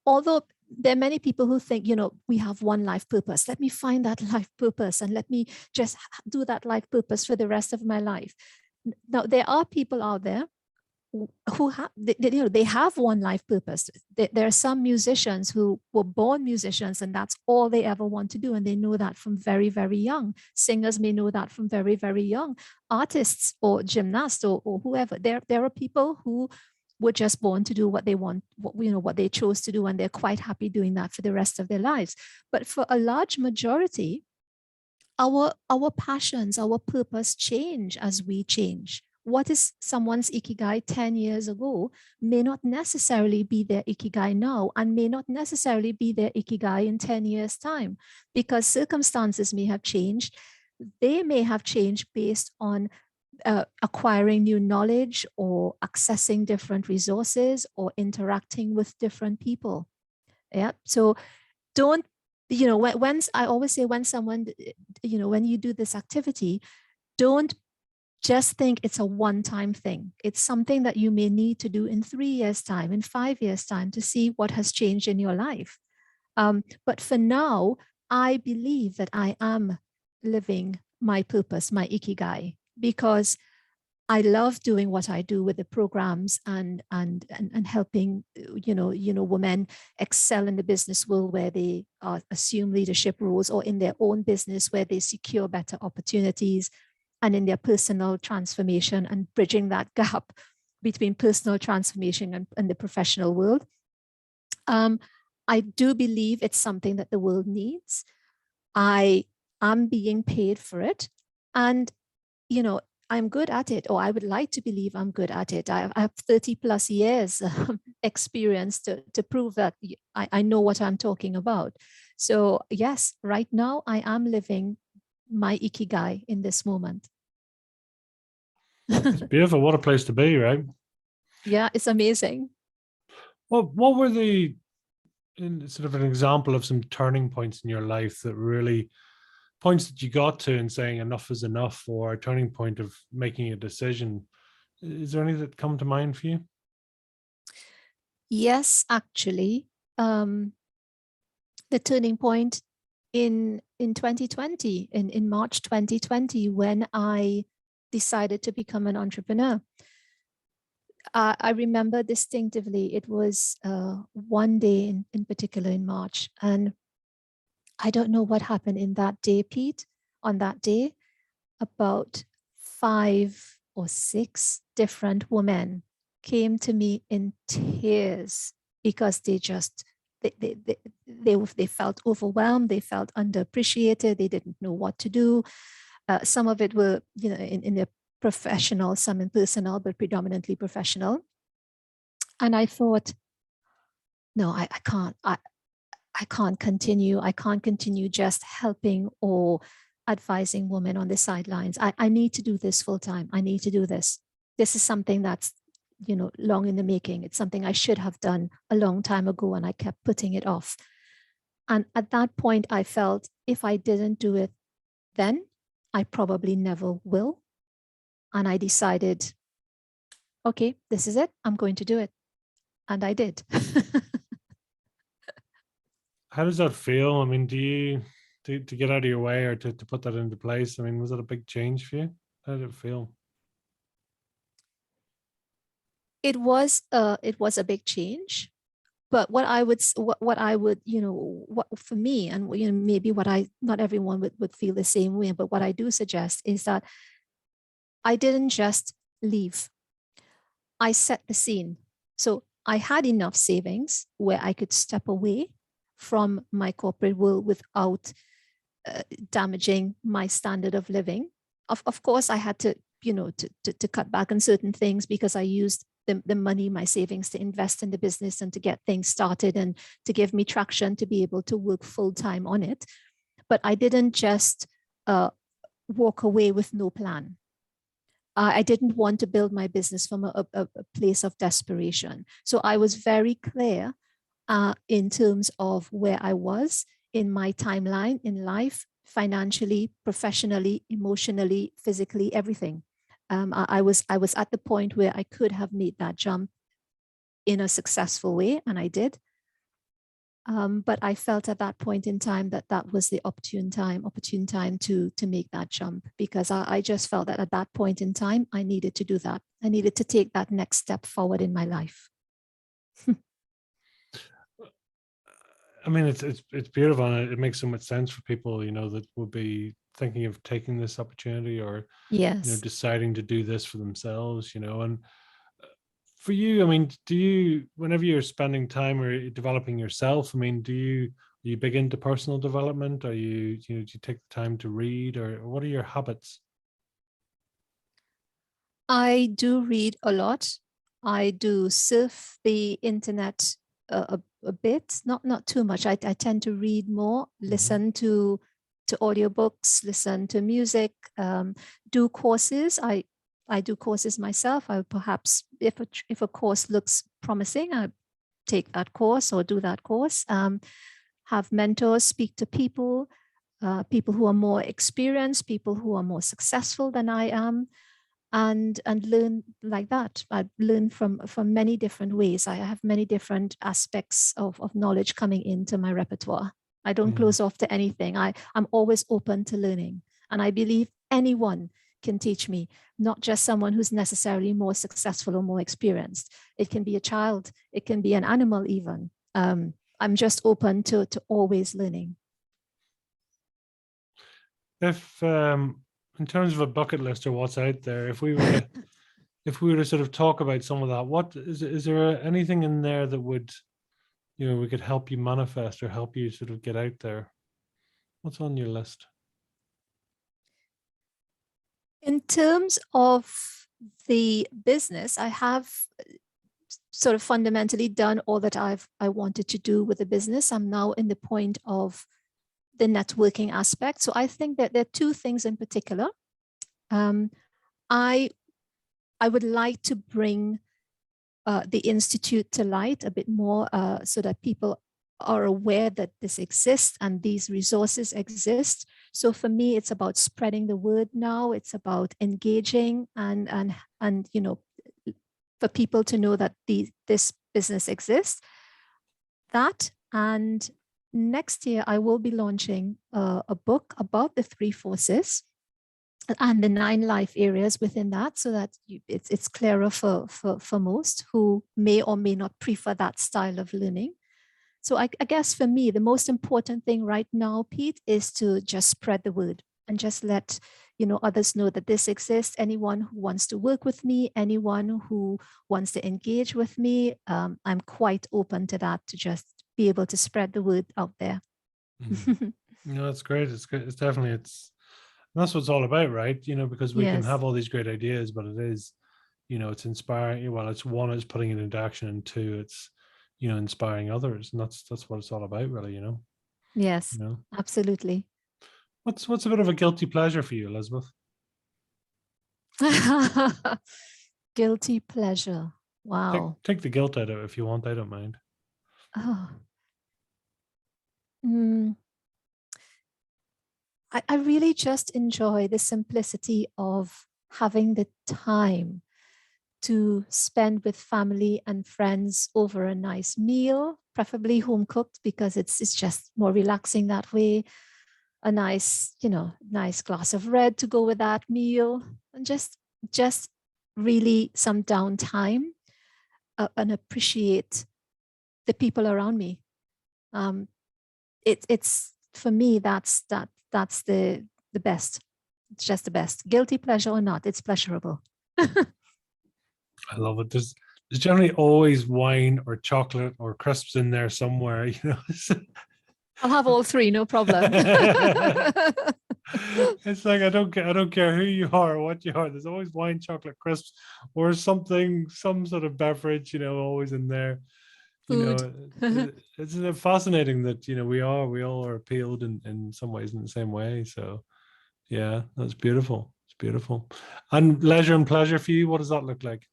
B: although there are many people who think, we have one life purpose, let me find that life purpose and let me just do that life purpose for the rest of my life. Now, there are people out there who have, they have one life purpose. There are some musicians who were born musicians, and that's all they ever want to do. And they know that from very, very young. Singers may know that from very, very young. Artists or gymnasts or whoever. There are people who were just born to do what they want, what they chose to do, and they're quite happy doing that for the rest of their lives. But for a large majority, our passions, our purpose change as we change. What is someone's Ikigai 10 years ago may not necessarily be their Ikigai now, and may not necessarily be their Ikigai in 10 years' time, because circumstances may have changed. They may have changed based on acquiring new knowledge or accessing different resources or interacting with different people. Yeah. So don't, when I always say, when someone, when you do this activity, don't just think it's a one-time thing. It's something that you may need to do in 3 years' time, in 5 years' time, to see what has changed in your life. But for now, I believe that I am living my purpose, my Ikigai, because I love doing what I do with the programs and helping women excel in the business world where they assume leadership roles, or in their own business where they secure better opportunities, and in their personal transformation and bridging that gap between personal transformation and the professional world. I do believe it's something that the world needs. I am being paid for it, and I'm good at it, or I would like to believe I'm good at it. I have 30 plus years experience to prove that I know what I'm talking about. So yes, right now I am living my Ikigai in this moment.
A: It's beautiful. What a place to be, right?
B: Yeah, it's amazing.
A: What were the sort of an example of some turning points in your life that really points that you got to and saying enough is enough, or a turning point of making a decision? Is there any that come to mind for you?
B: Yes, actually, the turning point in 2020, in March 2020, when I decided to become an entrepreneur. I remember distinctively, it was one day in particular in March, and I don't know what happened in that day, Pete. On that day, about 5 or 6 different women came to me in tears because they felt overwhelmed, they felt underappreciated, they didn't know what to do. Some of it were, in their professional, some in personal, but predominantly professional. And I thought, no, I can't. I can't continue. I can't continue just helping or advising women on the sidelines. I need to do this full time. I need to do this. This is something that's, long in the making. It's something I should have done a long time ago, and I kept putting it off. And at that point, I felt if I didn't do it then, I probably never will. And I decided, okay, this is it. I'm going to do it. And I did.
A: How does that feel? I mean, do you to get out of your way, or to put that into place? I mean, was it a big change for you? How did it feel?
B: It was a big change, but what I would what for me, and maybe what I not everyone would feel the same way, but what I do suggest is that I didn't just leave. I set the scene. So I had enough savings where I could step away from my corporate world without damaging my standard of living. Of course, I had to, to cut back on certain things because I used the money, my savings, to invest in the business and to get things started and to give me traction to be able to work full time on it. But I didn't just walk away with no plan. I didn't want to build my business from a place of desperation. So I was very clear in terms of where I was in my timeline in life, financially, professionally, emotionally, physically, everything. I was at the point where I could have made that jump in a successful way, and I did. But I felt at that point in time that was the opportune time to make that jump, because I just felt that at that point in time, I needed to do that. I needed to take that next step forward in my life.
A: I mean, it's beautiful, and it makes so much sense for people, that will be thinking of taking this opportunity, or
B: Yes.
A: deciding to do this for themselves, and for you, I mean, do you, whenever you're spending time or developing yourself, I mean, are you big into personal development? Are you, do you take the time to read, or what are your habits?
B: I do read a lot. I do surf the internet a bit, not too much. I tend to read more, listen to audiobooks, listen to music, do courses. I do courses myself. I perhaps, if a course looks promising, I take that course or do that course. Have mentors, speak to people, people who are more experienced, people who are more successful than I am, and learn like that. I learn from many different ways. I have many different aspects of knowledge coming into my repertoire. I don't close off to anything. I'm always open to learning. And I believe anyone can teach me, not just someone who's necessarily more successful or more experienced. It can be a child, it can be an animal even. I'm just open to always learning.
A: If in terms of a bucket list or what's out there, if we were to sort of talk about some of that, what is there anything in there that would, we could help you manifest or help you sort of get out there? What's on your list?
B: In terms of the business, I have sort of fundamentally done all that I wanted to do with the business. I'm now in the point of the networking aspect. So I think that there are two things in particular. I would like to bring the Institute to light a bit more, so that people are aware that this exists and these resources exist. So for me, it's about spreading the word now. It's about engaging and for people to know that this business exists. That, and next year I will be launching a book about the 3 forces and the 9 life areas within that, so that it's clearer for most who may or may not prefer that style of learning. So I guess for me, the most important thing right now, Pete, is to just spread the word and just let others know that this exists. Anyone who wants to work with me, anyone who wants to engage with me, I'm quite open to that, to just be able to spread the word out there.
A: No, that's great. It's good. It's definitely, that's what it's all about, right? Because we can have all these great ideas, but it is, it's inspiring. Well, it's one, it's putting it into action, and 2, it's inspiring others, and that's what it's all about, really.
B: Yes, absolutely.
A: What's a bit of a guilty pleasure for you, Elizabeth?
B: Guilty pleasure. Wow.
A: Take the guilt out of it if you want. I don't mind.
B: Oh. I really just enjoy the simplicity of having the time to spend with family and friends over a nice meal, preferably home cooked, because it's just more relaxing that way. A nice, nice glass of red to go with that meal, and just really some downtime, and appreciate the people around me. It's for me, that's the best. It's just the best. Guilty pleasure or not, it's pleasurable.
A: I love it. There's generally always wine or chocolate or crisps in there somewhere,
B: I'll have all 3, no problem.
A: It's like I don't care who you are or what you are. There's always wine, chocolate, crisps, or something, some sort of beverage, always in there.
B: Food.
A: It's fascinating that we all are appealed in some ways in the same way. So yeah, that's beautiful. It's beautiful. And leisure and pleasure for you, what does that look like?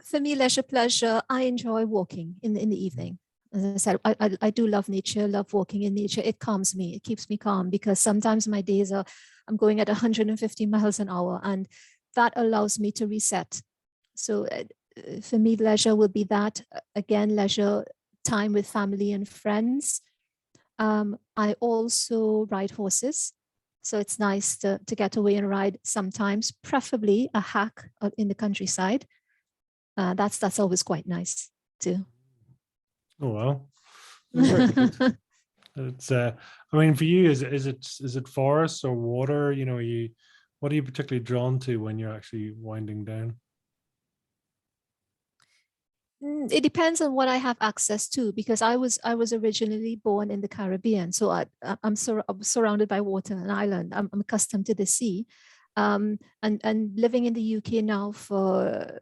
B: For me, leisure, pleasure, I enjoy walking in the evening. As I said, I do love nature, love walking in nature. It calms me, it keeps me calm, because sometimes my days I'm going at 150 miles an hour, and that allows me to reset. So for me, leisure will be that. Again, leisure time with family and friends. I also ride horses. So it's nice to get away and ride sometimes, preferably a hack in the countryside. That's always quite nice too.
A: Oh wow. Very good. It's I mean, for you, is it forests or water? What are you particularly drawn to when you're actually winding down?
B: It depends on what I have access to, because I was originally born in the Caribbean, so I'm surrounded by water, an island. I'm accustomed to the sea, and living in the UK now for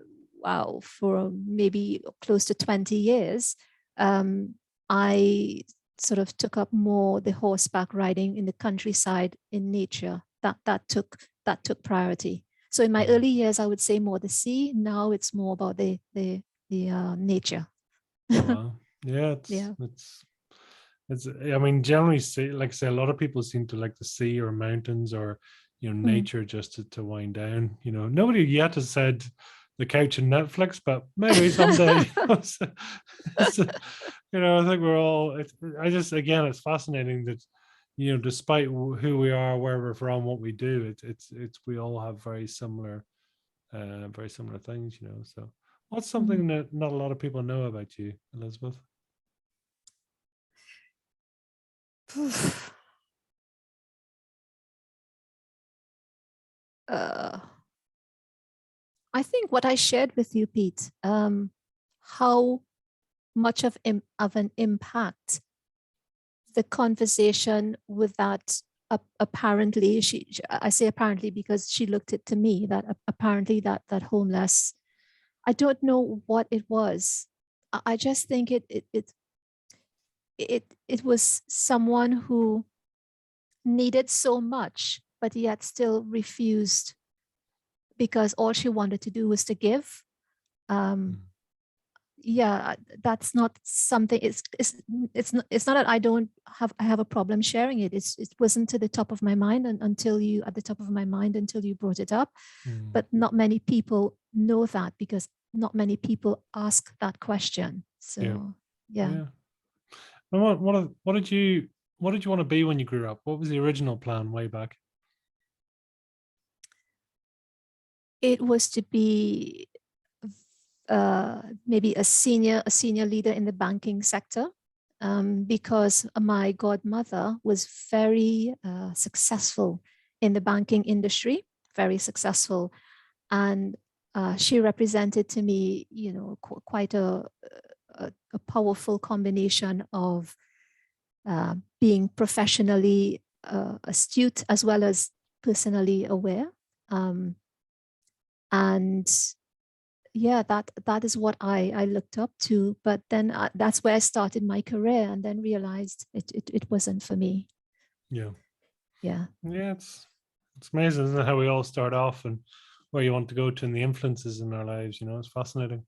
B: maybe close to 20 years. I sort of took up more the horseback riding in the countryside in nature. That took priority. So in my early years, I would say more the sea. Now it's more about the nature.
A: Wow. Yeah, it's I mean, generally, like I say, a lot of people seem to like the sea or mountains or nature just to wind down. Nobody yet has said the couch and Netflix, but maybe someday. I think we're all. Again, it's fascinating that despite who we are, where we're from, what we do, it's we all have very similar things, So what's something that not a lot of people know about you, Elizabeth?
B: I think what I shared with you, Pete, how much of an impact the conversation with that apparently, I say apparently because she looked it to me, that apparently that homeless, I don't know what it was. I just think it was someone who needed so much, but yet still refused because all she wanted to do was to give. Yeah, that's not something. It's not that I have a problem sharing it. It wasn't to the top of my mind until you brought it up. But not many people know that because not many people ask that question. So yeah.
A: And what did you want to be when you grew up? What was the original plan way back?
B: It was to be maybe a senior leader in the banking sector, because my godmother was very successful in the banking industry, very successful, and she represented to me, quite a powerful combination of being professionally astute as well as personally aware, and yeah, that is what I looked up to. But then that's where I started my career, and then realized it wasn't for me.
A: Yeah.
B: It's
A: amazing, isn't it, how we all start off and where you want to go to and the influences in our lives. It's fascinating.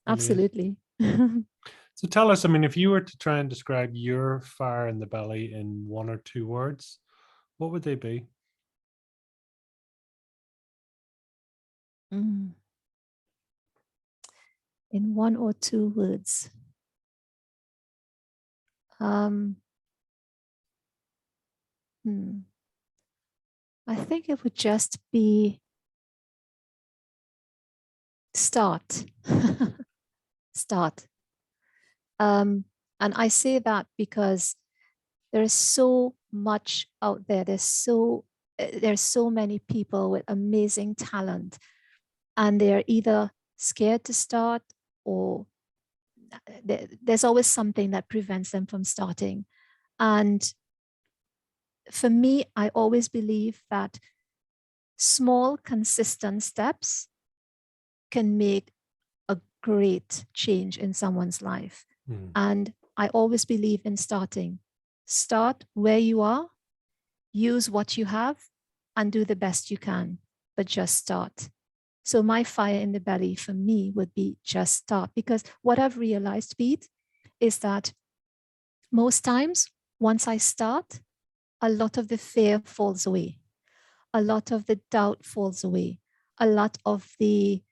B: Absolutely.
A: So tell us, I mean, if you were to try and describe your fire in the belly in 1 or 2 words, what would they be?
B: In 1 or 2 words. I think it would just be start. Start. And I say that because there is so much out there. There's so many people with amazing talent, and they're either scared to start, or there's always something that prevents them from starting. And for me, I always believe that small, consistent steps can make a great change in someone's life. And I always believe in starting. Start where you are, use what you have, and do the best you can, but just start. So my fire in the belly for me would be just start, because what I've realized, Pete, is that most times once I start, a lot of the fear falls away. A lot of the doubt falls away. A lot of the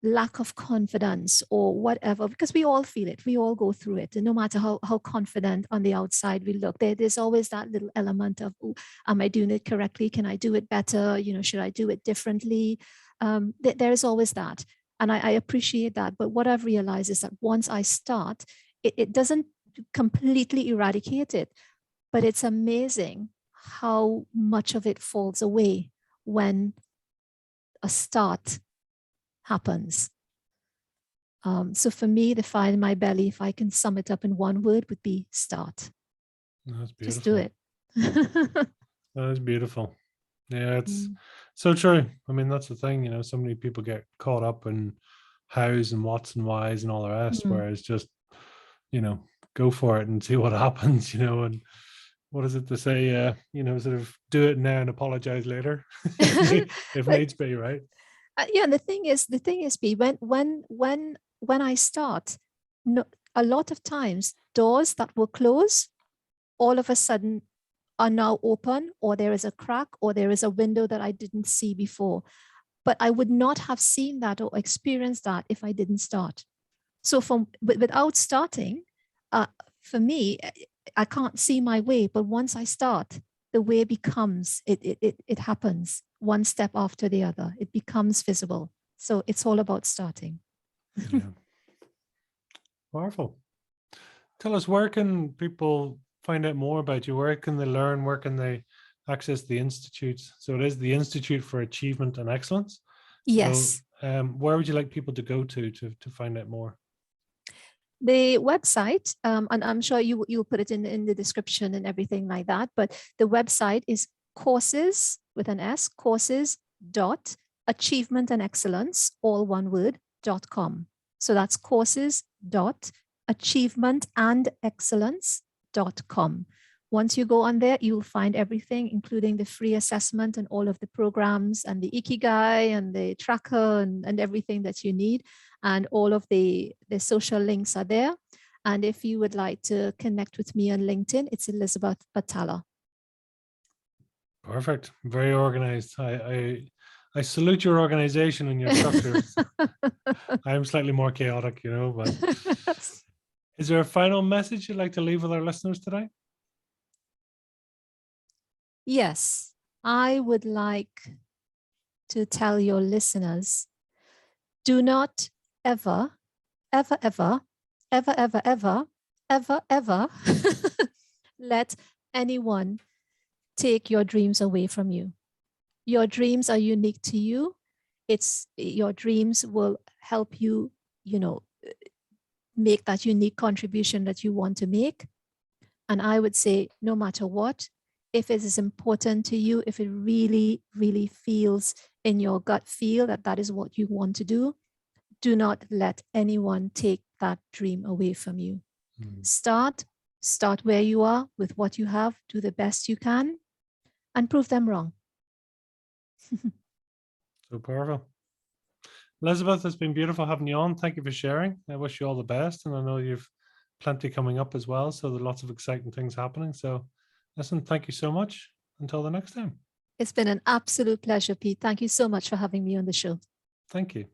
B: lack of confidence or whatever, because we all feel it. We all go through it. And no matter how confident on the outside we look, there's always that little element of, oh, am I doing it correctly? Can I do it better? Should I do it differently? There is always that. And I appreciate that. But what I've realized is that once I start, it doesn't completely eradicate it, but it's amazing how much of it falls away when a start happens. So for me, the fire in my belly, if I can sum it up in 1 word, would be start.
A: That's beautiful.
B: Just do it.
A: That is beautiful. Yeah, it's so true. I mean, that's the thing, so many people get caught up in hows and whats and whys and all the rest, whereas just, go for it and see what happens, and what is it to say, sort of do it now and apologize later if needs be, right?
B: Yeah, and the thing is, B, when I start, a lot of times doors that were closed, all of a sudden are now open, or there is a crack, or there is a window that I didn't see before. But I would not have seen that or experienced that if I didn't start. So without starting, for me, I can't see my way, but once I start, the way becomes, it happens one step after the other. It becomes visible. So it's all about starting.
A: Yeah. Powerful. Tell us, where can people find out more about you? Where can they learn? Where can they access the Institute? So it is the Institute for Achievement and Excellence.
B: Yes.
A: So where would you like people to go to find out more?
B: The website, and I'm sure you'll put it in the description and everything like that, but the website is courses with an S, courses.achievementandexcellence, all one word, .com. So that's courses.achievementandexcellence.com. Once you go on there, you'll find everything, including the free assessment and all of the programs and the Ikigai and the tracker and everything that you need. And all of the social links are there. And if you would like to connect with me on LinkedIn, it's Elizabeth Batalla.
A: Perfect. Very organized. I salute your organization and your structure. I'm slightly more chaotic, but is there a final message you'd like to leave with our listeners today?
B: Yes, I would like to tell your listeners, do not ever, ever, ever, ever, ever, ever, ever, ever let anyone take your dreams away from you. Your dreams are unique to you. Your dreams will help you, make that unique contribution that you want to make. And I would say, no matter what, if it is important to you, if it really, really feels in your gut feel that that is what you want to do not let anyone take that dream away from you. Start where you are with what you have, do the best you can, and prove them wrong.
A: So powerful. Elizabeth, it's been beautiful having you on. Thank you for sharing. I wish you all the best. And I know you've plenty coming up as well. So there are lots of exciting things happening. So listen, thank you so much. Until the next time.
B: It's been an absolute pleasure, Pete. Thank you so much for having me on the show.
A: Thank you.